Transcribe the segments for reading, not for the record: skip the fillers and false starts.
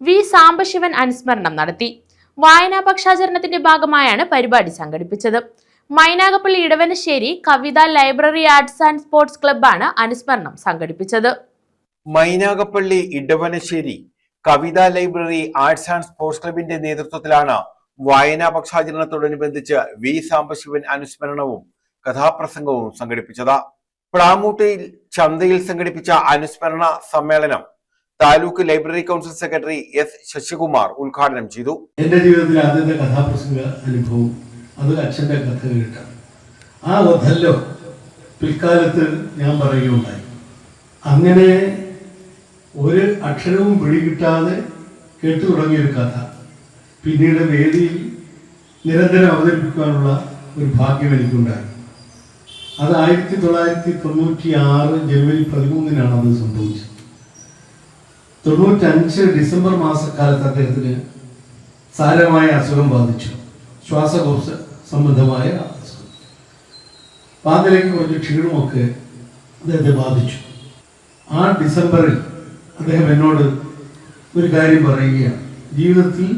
V Sambasivan അനുസ്മരണം നടത്തി. വായനാ പക്ഷാചരണത്തിന്റെ ഭാഗമായാണ് പരിപാടി സംഘടിപ്പിച്ചത്. മൈനാഗപ്പള്ളി ഇടവനശ്ശേരി കവിത ലൈബ്രറി ആർട്സ് ആൻഡ് സ്പോർട്സ് ക്ലബ്ബാണ് അനുസ്മരണം സംഘടിപ്പിച്ചത്. മൈനാഗപ്പള്ളി ഇടവനശ്ശേരി കവിത ലൈബ്രറി ആർട്സ് ആൻഡ് സ്പോർട്സ് ക്ലബിന്റെ നേതൃത്വത്തിലാണ് വായനാ പക്ഷാചരണത്തോടനുബന്ധിച്ച് വി സാംബശിവൻ അനുസ്മരണവും കഥാപ്രസംഗവും സംഘടിപ്പിച്ചത്. പ്ലാമൂട്ടയിൽ ചന്തയിൽ സംഘടിപ്പിച്ച അനുസ്മരണ സമ്മേളനം taluk library council secretary S Sasikumar ഉദ്ഘാടനം ചെയ്തു. എന്റെ ജീവിതത്തിലെ ആദ്യത്തെ കഥാപ്രസംഗ അനുഭവം അത് അച്ഛന്റെ കഥ കേട്ടാണ്. ആ ഒഥല്ലോ പിൽക്കാലത്ത് ഞാൻ പറയുകയുണ്ടായി. അങ്ങനെ ഒരു അക്ഷരവും പിടികിട്ടാതെ കേട്ടു തുടങ്ങിയൊരു കഥ പിന്നീട് വേദിയിൽ നിരന്തരം അവതരിപ്പിക്കാനുള്ള ഒരു ഭാഗ്യം എനിക്കുണ്ടായി. അത് 1996 ജനുവരി 13 അത് സംഭവിച്ചത്. 95 ഡിസംബർ മാസക്കാലത്ത് അദ്ദേഹത്തിന് സാരമായ അസുഖം ബാധിച്ചു. ശ്വാസകോശ സംബന്ധമായ അസുഖം. പാതിലേക്ക് കുറച്ച് ക്ഷീണമൊക്കെ അദ്ദേഹത്തെ ബാധിച്ചു. ആ ഡിസംബറിൽ അദ്ദേഹം എന്നോട് ഒരു കാര്യം പറയുകയാണ്. ജീവിതത്തിൽ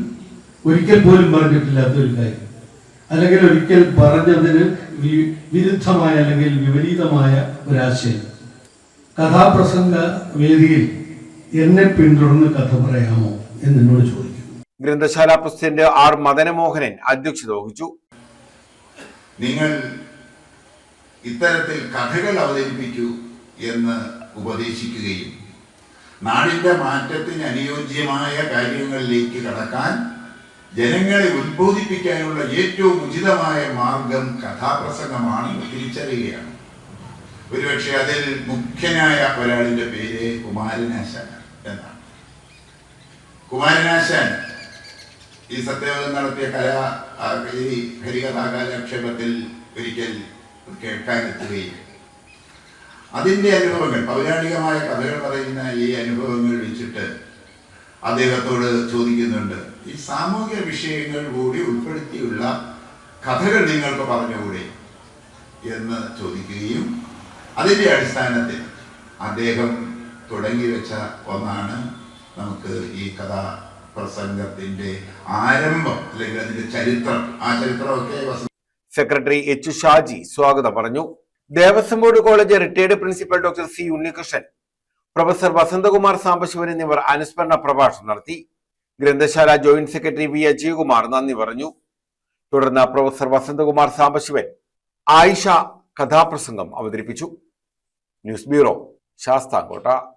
ഒരിക്കൽ പോലും പറഞ്ഞിട്ടില്ലാത്തൊരു കാര്യം, അല്ലെങ്കിൽ ഒരിക്കൽ പറഞ്ഞതിന് വിരുദ്ധമായ അല്ലെങ്കിൽ വിപരീതമായ ഒരാശയം. കഥാപ്രസംഗ വേദിയിൽ എന്നെ പിന്തുടർന്ന് കഥ പറയാമോ എന്നോട് ചോദിക്കും. ഗ്രന്ഥശാല പ്രസിഡന്റ് ആർ മദനമോഹനൻ അധ്യക്ഷത വഹിച്ചു. നിങ്ങൾ ഇത്തരത്തിൽ കഥകൾ അവതരിപ്പിക്കൂ എന്ന് ഉപദേശിക്കുകയും നാടിന്റെ മാറ്റത്തിന് അനുയോജ്യമായ കാര്യങ്ങളിലേക്ക് കടക്കാൻ ജനങ്ങളെ ഉത്ബോധിപ്പിക്കാനുള്ള ഏറ്റവും ഉചിതമായ മാർഗം കഥാപ്രസംഗമാണെന്ന് തിരിച്ചറിയുകയാണ്. ഒരുപക്ഷെ അതിൽ മുഖ്യനായ ഒരാളിന്റെ പേര് കുമാരനാശാൻ എന്നാണ്. കുമാരനാശാൻ ഈ സത്യവതം നടത്തിയ ഈ ഹരികഥാകാലക്ഷേപത്തിൽ ഒരിക്കൽ കേൾക്കാനെത്തുകയും അതിൻ്റെ അനുഭവങ്ങൾ, പൗരാണികമായ കഥകൾ പറയുന്ന ഈ അനുഭവങ്ങൾ വെച്ചിട്ട് അദ്ദേഹത്തോട് ചോദിക്കുന്നുണ്ട്, ഈ സാമൂഹിക വിഷയങ്ങൾ കൂടി ഉൾപ്പെടുത്തിയുള്ള കഥകൾ നിങ്ങൾക്ക് പറഞ്ഞുകൂടെ എന്ന് ചോദിക്കുകയും അതിൻ്റെ അടിസ്ഥാനത്തിൽ അദ്ദേഹം തുടങ്ങി വെച്ച ഒന്നാണ് നമുക്ക് ഈ കഥാപ്രസംഗത്തിന്റെ ആരംഭം, അല്ലെങ്കിൽ അതിന്റെ ചരിത്രം. ആ ചരിത്രമൊക്കെ സെക്രട്ടറി എച്ച് ഷാജി സ്വാഗതം പറഞ്ഞു. Devaswom board college retired principal doctor C Unnikrishnan, professor Vasanthakumar Sambasivan എന്നിവർ അനുസ്മരണ പ്രഭാഷണം നടത്തി. ഗ്രന്ഥശാല ജോയിന്റ് സെക്രട്ടറി വി അജയകുമാർ നന്ദി പറഞ്ഞു. തുടർന്ന് പ്രൊഫസർ വസന്തകുമാർ സാംബശിവൻ ആയിഷ കഥാപ്രസംഗം അവതരിപ്പിച്ചു. News bureau, Sasthamkotta.